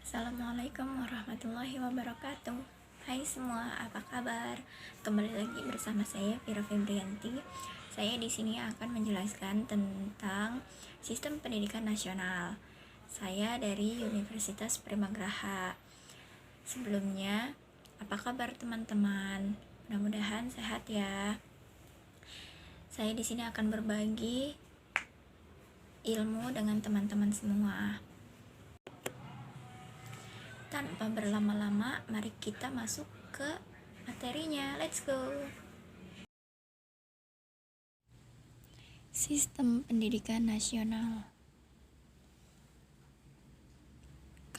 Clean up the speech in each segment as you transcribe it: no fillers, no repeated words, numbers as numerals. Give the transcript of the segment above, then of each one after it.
Assalamualaikum warahmatullahi wabarakatuh. Hai semua, apa kabar? Kembali lagi bersama saya Vira Febrianti. Saya di sini akan menjelaskan tentang sistem pendidikan nasional. Saya dari Universitas Primagraha. Sebelumnya, apa kabar teman-teman? Mudah-mudahan sehat ya. Saya di sini akan berbagi ilmu dengan teman-teman semua. Tanpa berlama-lama, mari kita masuk ke materinya. Let's go. Sistem Pendidikan Nasional.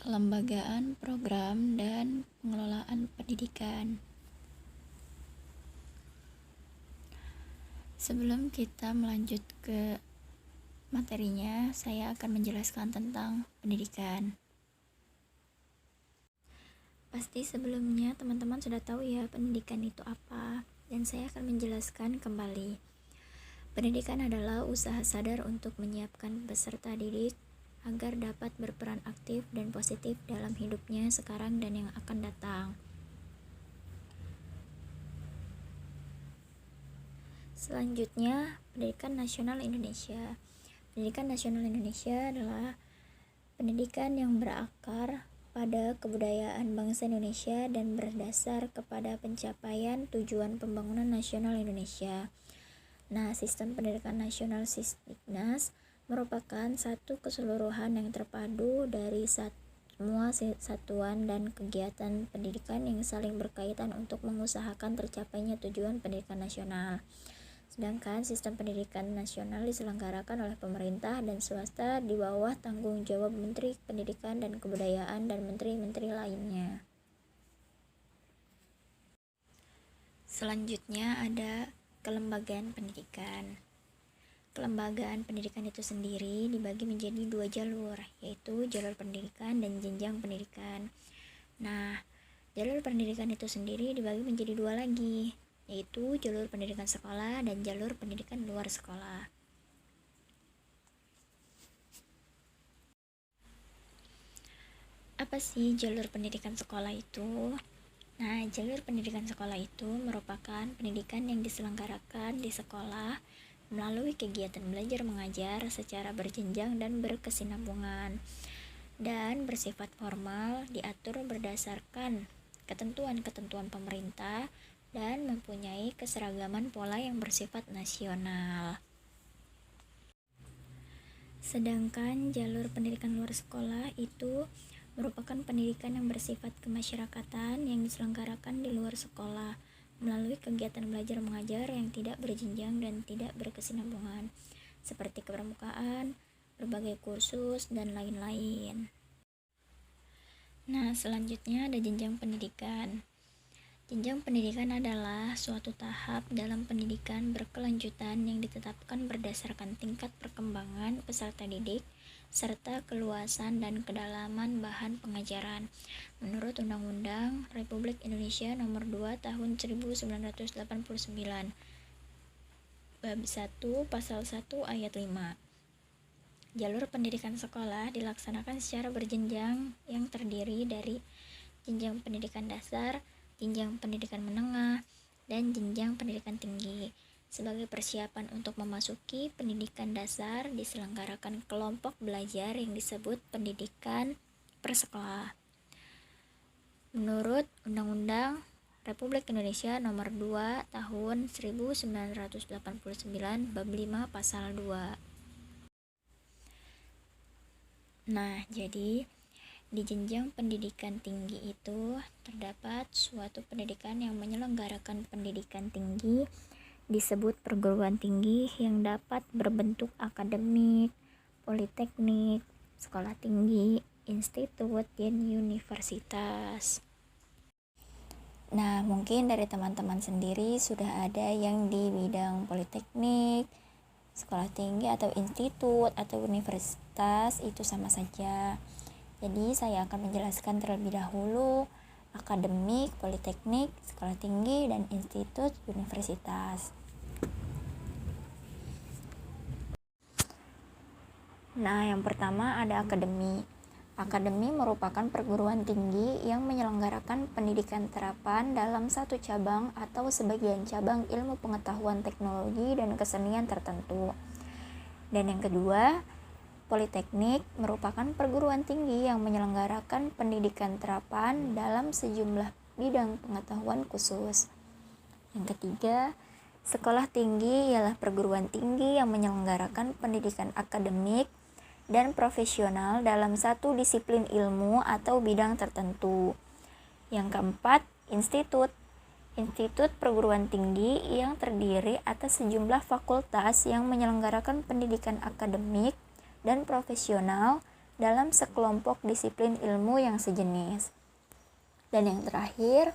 Kelembagaan, program, dan pengelolaan pendidikan. Sebelum kita melanjut ke materinya, saya akan menjelaskan tentang pendidikan. Pasti sebelumnya teman-teman sudah tahu ya pendidikan itu apa, dan saya akan menjelaskan kembali. Pendidikan adalah usaha sadar untuk menyiapkan peserta didik agar dapat berperan aktif dan positif dalam hidupnya sekarang dan yang akan datang. Selanjutnya, Pendidikan Nasional Indonesia. Pendidikan Nasional Indonesia adalah pendidikan yang berakar pada kebudayaan bangsa Indonesia dan berdasar kepada pencapaian tujuan pembangunan nasional Indonesia. Nah, sistem pendidikan nasional Sisdiknas merupakan satu keseluruhan yang terpadu dari semua satuan dan kegiatan pendidikan yang saling berkaitan untuk mengusahakan tercapainya tujuan pendidikan nasional. Sedangkan sistem pendidikan nasional diselenggarakan oleh pemerintah dan swasta di bawah tanggung jawab Menteri Pendidikan dan Kebudayaan dan menteri-menteri lainnya. Selanjutnya ada kelembagaan pendidikan. Kelembagaan pendidikan itu sendiri dibagi menjadi dua jalur, yaitu jalur pendidikan dan jenjang pendidikan. Nah, jalur pendidikan itu sendiri dibagi menjadi dua lagi, yaitu jalur pendidikan sekolah dan jalur pendidikan luar sekolah. Apa sih jalur pendidikan sekolah itu? Nah, jalur pendidikan sekolah itu merupakan pendidikan yang diselenggarakan di sekolah melalui kegiatan belajar mengajar secara berjenjang dan berkesinambungan dan bersifat formal, diatur berdasarkan ketentuan-ketentuan pemerintah dan mempunyai keseragaman pola yang bersifat nasional. Sedangkan jalur pendidikan luar sekolah itu merupakan pendidikan yang bersifat kemasyarakatan yang diselenggarakan di luar sekolah melalui kegiatan belajar mengajar yang tidak berjenjang dan tidak berkesinambungan, seperti kepramukaan, berbagai kursus, dan lain-lain. Nah, selanjutnya ada jenjang pendidikan. Jenjang pendidikan adalah suatu tahap dalam pendidikan berkelanjutan yang ditetapkan berdasarkan tingkat perkembangan peserta didik serta keluasan dan kedalaman bahan pengajaran menurut Undang-Undang Republik Indonesia Nomor 2 Tahun 1989 Bab 1 Pasal 1 Ayat 5. Jalur pendidikan sekolah dilaksanakan secara berjenjang yang terdiri dari jenjang pendidikan dasar, jenjang pendidikan menengah, dan jenjang pendidikan tinggi. Sebagai persiapan untuk memasuki pendidikan dasar, diselenggarakan kelompok belajar yang disebut pendidikan prasekolah. Menurut Undang-Undang Republik Indonesia Nomor 2 Tahun 1989 Bab 5 Pasal 2. Nah, jadi di jenjang pendidikan tinggi itu terdapat suatu pendidikan yang menyelenggarakan pendidikan tinggi disebut perguruan tinggi yang dapat berbentuk akademik, politeknik, sekolah tinggi, institut, dan universitas. Nah, mungkin dari teman-teman sendiri sudah ada yang di bidang politeknik, sekolah tinggi atau institut atau universitas, itu sama saja. Jadi saya akan menjelaskan terlebih dahulu akademik, politeknik, sekolah tinggi, dan institut, universitas. Nah, yang pertama ada akademi. Akademi merupakan perguruan tinggi yang menyelenggarakan pendidikan terapan dalam satu cabang atau sebagian cabang ilmu pengetahuan teknologi dan kesenian tertentu. Dan yang kedua, politeknik merupakan perguruan tinggi yang menyelenggarakan pendidikan terapan dalam sejumlah bidang pengetahuan khusus. Yang ketiga, sekolah tinggi ialah perguruan tinggi yang menyelenggarakan pendidikan akademik dan profesional dalam satu disiplin ilmu atau bidang tertentu. Yang keempat, institut. Institut perguruan tinggi yang terdiri atas sejumlah fakultas yang menyelenggarakan pendidikan akademik dan profesional dalam sekelompok disiplin ilmu yang sejenis. Dan yang terakhir,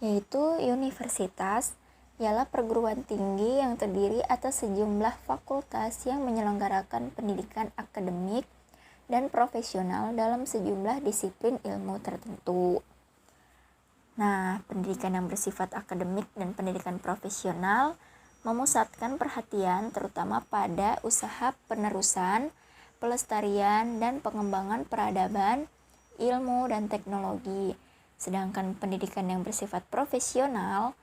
yaitu universitas, ialah perguruan tinggi yang terdiri atas sejumlah fakultas yang menyelenggarakan pendidikan akademik dan profesional dalam sejumlah disiplin ilmu tertentu. Nah, pendidikan yang bersifat akademik dan pendidikan profesional memusatkan perhatian terutama pada usaha penerusan, pelestarian, dan pengembangan peradaban, ilmu, dan teknologi. Sedangkan pendidikan yang bersifat profesional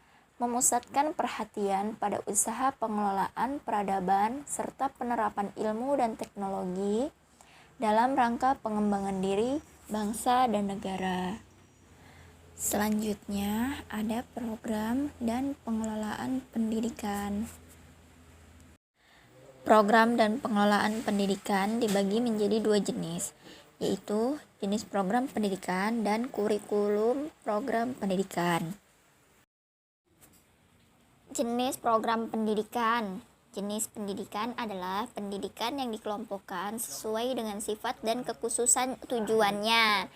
memusatkan perhatian pada usaha pengelolaan peradaban serta penerapan ilmu dan teknologi dalam rangka pengembangan diri bangsa dan negara. Selanjutnya ada program dan pengelolaan pendidikan. Program dan pengelolaan pendidikan dibagi menjadi dua jenis, yaitu jenis program pendidikan dan kurikulum program pendidikan. Jenis program pendidikan. Jenis pendidikan adalah pendidikan yang dikelompokkan sesuai dengan sifat dan kekhususan tujuannya.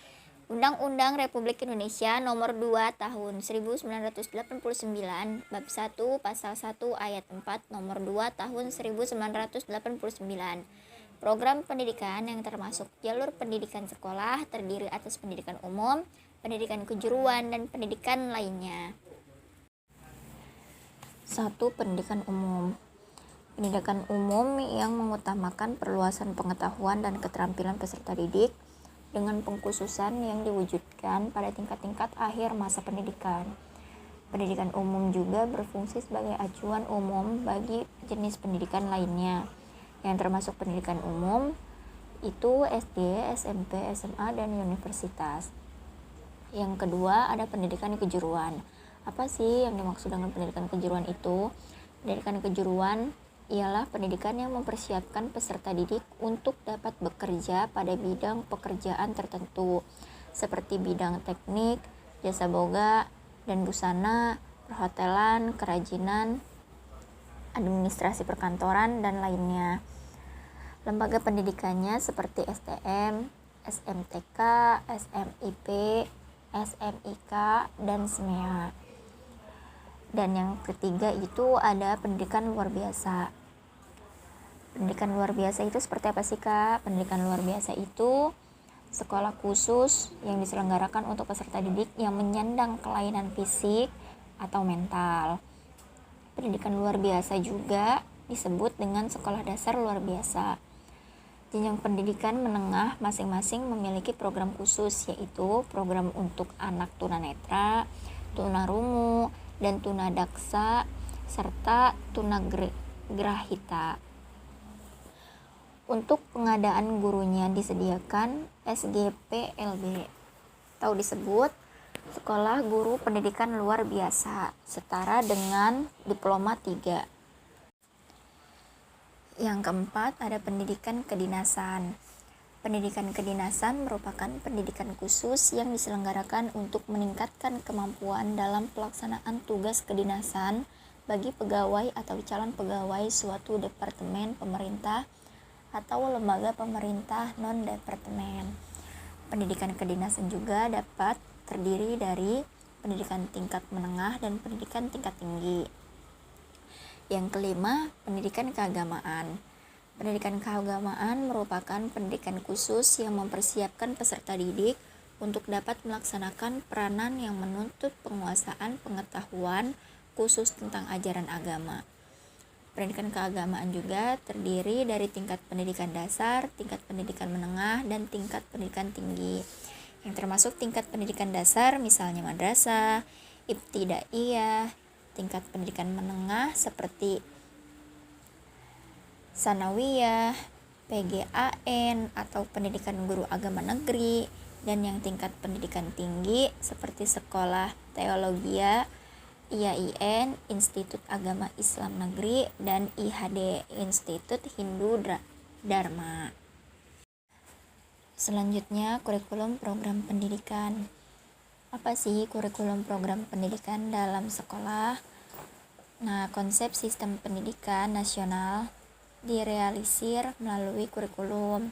Undang-Undang Republik Indonesia Nomor 2 Tahun 1989 Bab 1 Pasal 1 Ayat 4 Nomor 2 Tahun 1989. Program pendidikan yang termasuk jalur pendidikan sekolah terdiri atas pendidikan umum, pendidikan kejuruan, dan pendidikan lainnya. 1. Pendidikan umum. Pendidikan umum yang mengutamakan perluasan pengetahuan dan keterampilan peserta didik dengan pengkhususan yang diwujudkan pada tingkat-tingkat akhir masa pendidikan. Pendidikan umum juga berfungsi sebagai acuan umum bagi jenis pendidikan lainnya, yang termasuk pendidikan umum itu SD, SMP, SMA, dan universitas. Yang kedua ada pendidikan kejuruan. Apa sih yang dimaksud dengan pendidikan kejuruan itu? Pendidikan kejuruan ialah pendidikan yang mempersiapkan peserta didik untuk dapat bekerja pada bidang pekerjaan tertentu, seperti bidang teknik, jasa boga, dan busana, perhotelan, kerajinan, administrasi perkantoran, dan lainnya. Lembaga pendidikannya seperti STM, SMTK, SMIP, SMIK, dan SMEA. Dan yang ketiga itu ada pendidikan luar biasa. Pendidikan luar biasa itu seperti apa sih, Kak? Pendidikan luar biasa itu sekolah khusus yang diselenggarakan untuk peserta didik yang menyandang kelainan fisik atau mental. Pendidikan luar biasa juga disebut dengan sekolah dasar luar biasa. Jenjang pendidikan menengah masing-masing memiliki program khusus, yaitu program untuk anak tunanetra, tunarungu, dan tunadaksa, serta tunagrahita. Untuk pengadaan gurunya disediakan SGPLB atau disebut Sekolah Guru Pendidikan Luar Biasa, setara dengan Diploma 3. Yang keempat ada pendidikan kedinasan. Pendidikan kedinasan merupakan pendidikan khusus yang diselenggarakan untuk meningkatkan kemampuan dalam pelaksanaan tugas kedinasan bagi pegawai atau calon pegawai suatu departemen pemerintah atau lembaga pemerintah non-departemen. Pendidikan kedinasan juga dapat terdiri dari pendidikan tingkat menengah dan pendidikan tingkat tinggi. Yang kelima, pendidikan keagamaan. Pendidikan keagamaan merupakan pendidikan khusus yang mempersiapkan peserta didik untuk dapat melaksanakan peranan yang menuntut penguasaan pengetahuan khusus tentang ajaran agama. Pendidikan keagamaan juga terdiri dari tingkat pendidikan dasar, tingkat pendidikan menengah, dan tingkat pendidikan tinggi. Yang termasuk tingkat pendidikan dasar misalnya madrasah, ibtidaiyah, tingkat pendidikan menengah seperti sanawiyah, PGAN atau pendidikan guru agama negeri, dan yang tingkat pendidikan tinggi seperti sekolah teologia, IAIN, Institut Agama Islam Negeri, dan IHD, Institut Hindu Dharma. Selanjutnya, kurikulum program pendidikan. Apa sih kurikulum program pendidikan dalam sekolah? Nah, konsep sistem pendidikan nasional direalisir melalui kurikulum.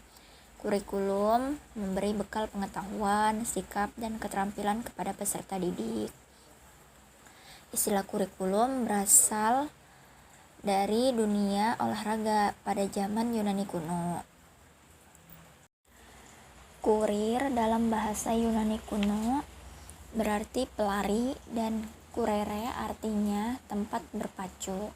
Kurikulum memberi bekal pengetahuan, sikap, dan keterampilan kepada peserta didik. Istilah kurikulum berasal dari dunia olahraga pada zaman Yunani kuno. Kurir dalam bahasa Yunani kuno berarti pelari dan kurere artinya tempat berpacu.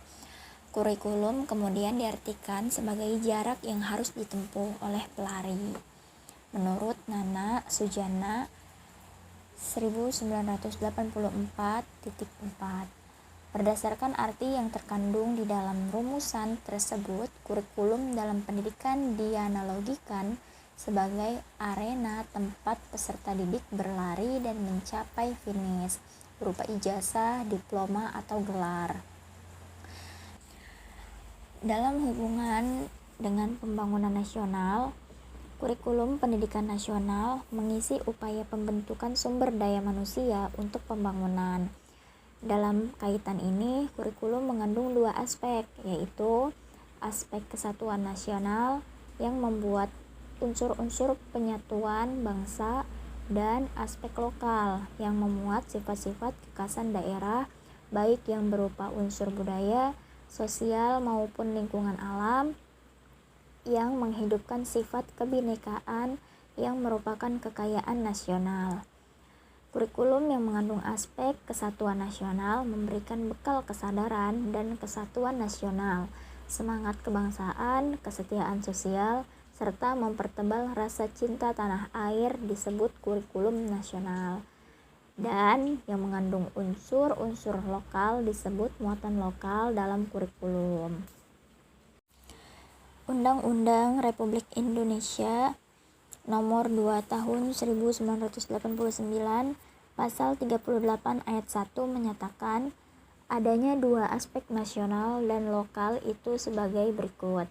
Kurikulum kemudian diartikan sebagai jarak yang harus ditempuh oleh pelari. Menurut Nana Sujana 1984.4, berdasarkan arti yang terkandung di dalam rumusan tersebut, kurikulum dalam pendidikan dianalogikan sebagai arena tempat peserta didik berlari dan mencapai finish berupa ijazah, diploma, atau gelar. Dalam hubungan dengan pembangunan nasional, kurikulum pendidikan nasional mengisi upaya pembentukan sumber daya manusia untuk pembangunan. Dalam kaitan ini, kurikulum mengandung dua aspek, yaitu aspek kesatuan nasional yang membuat unsur-unsur penyatuan bangsa dan aspek lokal yang memuat sifat-sifat kekhasan daerah, baik yang berupa unsur budaya, sosial maupun lingkungan alam, yang menghidupkan sifat kebinekaan yang merupakan kekayaan nasional. Kurikulum yang mengandung aspek kesatuan nasional memberikan bekal kesadaran dan kesatuan nasional, semangat kebangsaan, kesetiaan sosial, serta mempertebal rasa cinta tanah air disebut kurikulum nasional. Dan yang mengandung unsur-unsur lokal disebut muatan lokal dalam kurikulum. Undang-Undang Republik Indonesia Nomor 2 Tahun 1989 Pasal 38 Ayat 1 menyatakan adanya dua aspek nasional dan lokal itu sebagai berikut.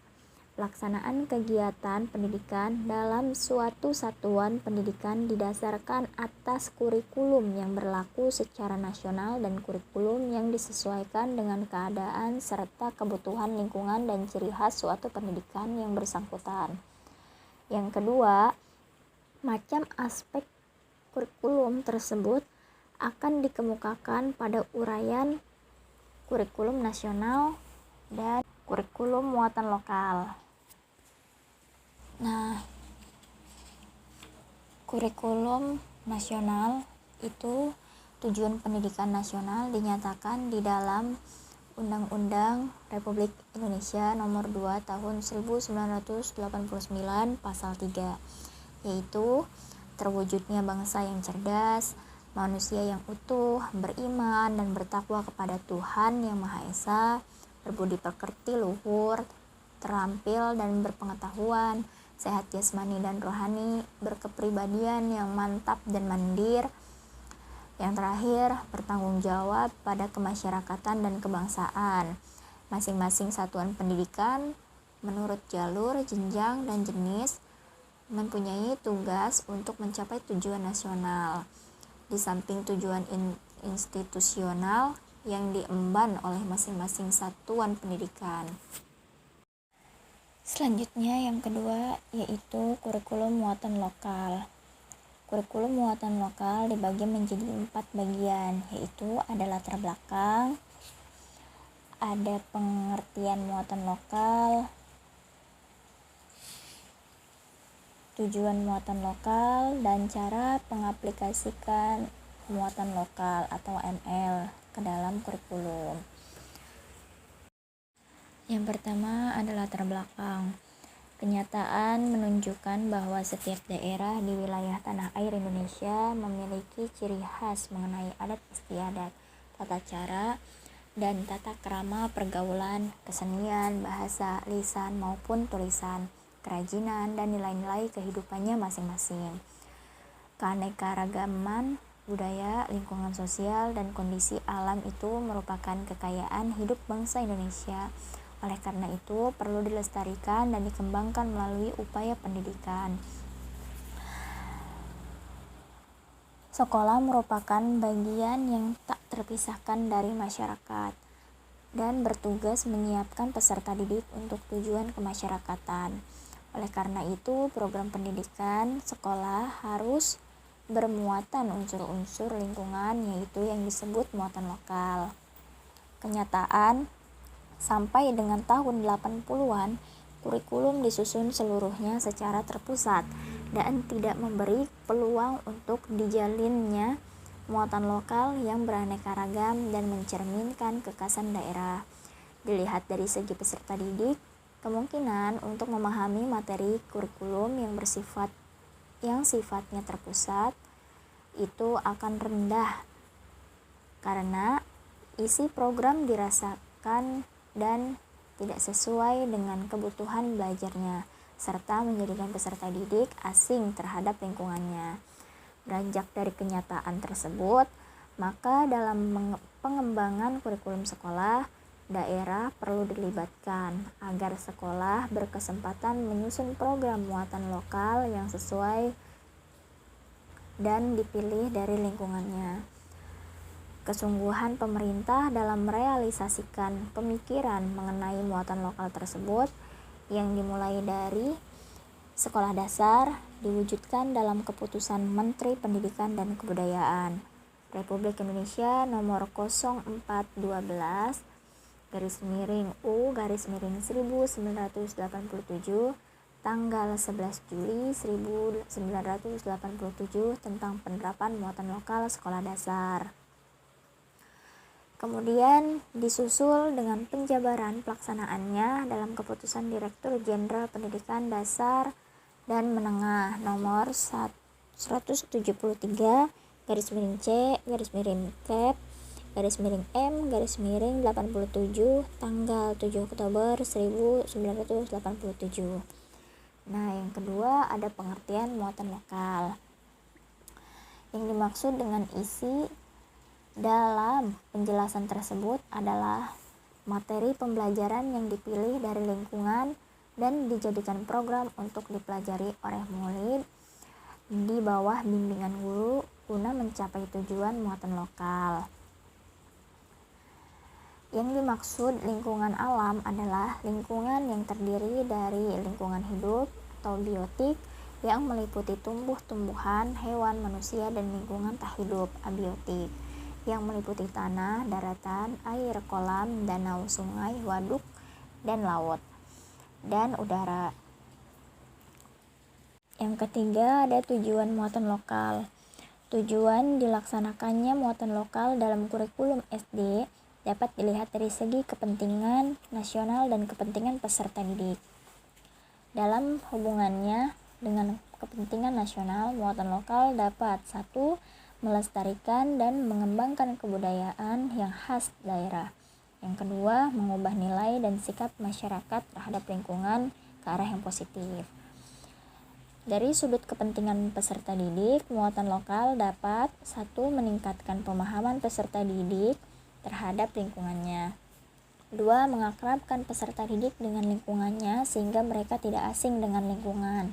Pelaksanaan kegiatan pendidikan dalam suatu satuan pendidikan didasarkan atas kurikulum yang berlaku secara nasional dan kurikulum yang disesuaikan dengan keadaan serta kebutuhan lingkungan dan ciri khas suatu pendidikan yang bersangkutan. Yang kedua, macam aspek kurikulum tersebut akan dikemukakan pada uraian kurikulum nasional dan kurikulum muatan lokal. Nah, kurikulum nasional itu tujuan pendidikan nasional dinyatakan di dalam Undang-Undang Republik Indonesia Nomor 2 Tahun 1989 Pasal 3, yaitu terwujudnya bangsa yang cerdas, manusia yang utuh, beriman dan bertakwa kepada Tuhan Yang Maha Esa, berbudi pekerti luhur, terampil dan berpengetahuan, sehat jasmani dan rohani, berkepribadian yang mantap dan mandir. Yang terakhir, bertanggung jawab pada kemasyarakatan dan kebangsaan. Masing-masing satuan pendidikan menurut jalur, jenjang, dan jenis mempunyai tugas untuk mencapai tujuan nasional. Di samping tujuan institusional yang diemban oleh masing-masing satuan pendidikan. Selanjutnya yang kedua yaitu kurikulum muatan lokal. Kurikulum muatan lokal dibagi menjadi 4 bagian, yaitu ada latar belakang, ada pengertian muatan lokal, tujuan muatan lokal, dan cara pengaplikasikan muatan lokal atau ML ke dalam kurikulum. Yang pertama adalah latar belakang. Kenyataan menunjukkan bahwa setiap daerah di wilayah tanah air Indonesia memiliki ciri khas mengenai adat istiadat, tata cara, dan tata krama pergaulan, kesenian, bahasa, lisan maupun tulisan, kerajinan, dan nilai-nilai kehidupannya masing-masing. Keanekaragaman budaya, lingkungan sosial, dan kondisi alam itu merupakan kekayaan hidup bangsa Indonesia. Oleh karena itu, perlu dilestarikan dan dikembangkan melalui upaya pendidikan. Sekolah merupakan bagian yang tak terpisahkan dari masyarakat dan bertugas menyiapkan peserta didik untuk tujuan kemasyarakatan. Oleh karena itu, program pendidikan sekolah harus bermuatan unsur-unsur lingkungan, yaitu yang disebut muatan lokal. Kenyataan, sampai dengan tahun 80-an, kurikulum disusun seluruhnya secara terpusat dan tidak memberi peluang untuk dijalinnya muatan lokal yang beraneka ragam dan mencerminkan kekhasan daerah. Dilihat dari segi peserta didik, kemungkinan untuk memahami materi kurikulum yang sifatnya terpusat itu akan rendah karena isi program dirasakan dan tidak sesuai dengan kebutuhan belajarnya, serta menjadikan peserta didik asing terhadap lingkungannya. Beranjak dari kenyataan tersebut, maka dalam pengembangan kurikulum sekolah, daerah perlu dilibatkan agar sekolah berkesempatan menyusun program muatan lokal yang sesuai dan dipilih dari lingkungannya. Kesungguhan pemerintah dalam merealisasikan pemikiran mengenai muatan lokal tersebut yang dimulai dari sekolah dasar diwujudkan dalam keputusan Menteri Pendidikan dan Kebudayaan Republik Indonesia nomor 0412/U/1987 tanggal 11 Juli 1987 tentang penerapan muatan lokal sekolah dasar. Kemudian disusul dengan penjabaran pelaksanaannya dalam keputusan Direktur Jenderal Pendidikan Dasar dan Menengah nomor 173/C/Kep M/87 tanggal 7 Oktober 1987. Nah, yang kedua ada pengertian muatan lokal. Yang dimaksud dengan isi dalam penjelasan tersebut adalah materi pembelajaran yang dipilih dari lingkungan dan dijadikan program untuk dipelajari oleh murid di bawah bimbingan guru guna mencapai tujuan muatan lokal. Yang dimaksud lingkungan alam adalah lingkungan yang terdiri dari lingkungan hidup atau biotik yang meliputi tumbuh-tumbuhan, hewan, manusia, dan lingkungan tak hidup abiotik yang meliputi tanah, daratan, air, kolam, danau, sungai, waduk, dan laut, dan udara. Yang ketiga ada tujuan muatan lokal. Tujuan dilaksanakannya muatan lokal dalam kurikulum SD dapat dilihat dari segi kepentingan nasional dan kepentingan peserta didik. Dalam hubungannya dengan kepentingan nasional, muatan lokal dapat 1. Melestarikan dan mengembangkan kebudayaan yang khas daerah. Yang kedua, mengubah nilai dan sikap masyarakat terhadap lingkungan ke arah yang positif. Dari sudut kepentingan peserta didik, muatan lokal dapat 1. Meningkatkan pemahaman peserta didik terhadap lingkungannya. 2. Mengakrabkan peserta didik dengan lingkungannya sehingga mereka tidak asing dengan lingkungan.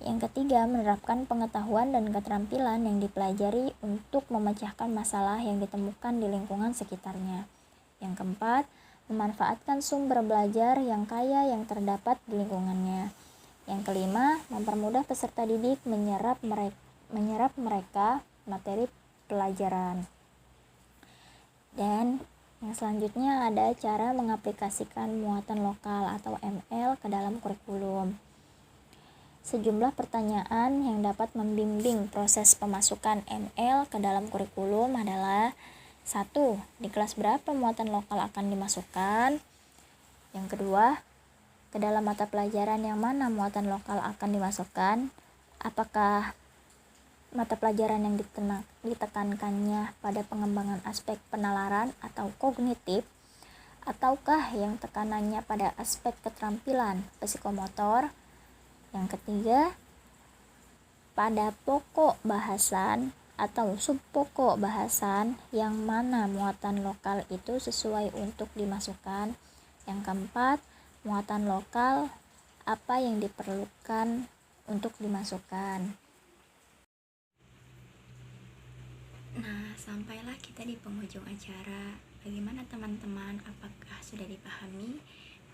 Yang ketiga, menerapkan pengetahuan dan keterampilan yang dipelajari untuk memecahkan masalah yang ditemukan di lingkungan sekitarnya. Yang keempat, memanfaatkan sumber belajar yang kaya yang terdapat di lingkungannya. Yang kelima, mempermudah peserta didik menyerap mereka materi pelajaran. Dan yang selanjutnya ada cara mengaplikasikan muatan lokal atau ML ke dalam kurikulum. Sejumlah pertanyaan yang dapat membimbing proses pemasukan ML ke dalam kurikulum adalah 1. Di kelas berapa muatan lokal akan dimasukkan? Yang kedua, ke dalam mata pelajaran yang mana muatan lokal akan dimasukkan? Apakah mata pelajaran yang ditekankannya pada pengembangan aspek penalaran atau kognitif, ataukah yang tekanannya pada aspek keterampilan psikomotor? Yang ketiga, pada pokok bahasan atau subpokok bahasan yang mana muatan lokal itu sesuai untuk dimasukkan. Yang keempat, muatan lokal apa yang diperlukan untuk dimasukkan. Nah, sampailah kita di penghujung acara. Bagaimana teman-teman? Apakah sudah dipahami?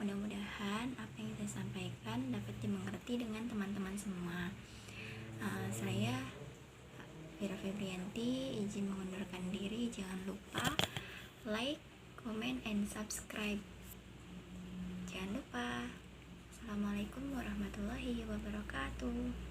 Mudah-mudahan apa yang saya sampaikan dapat dimengerti dengan teman-teman semua. Saya Vira Febrianti izin mengundurkan diri. Jangan lupa like, comment, and subscribe. Jangan lupa. Assalamualaikum warahmatullahi wabarakatuh.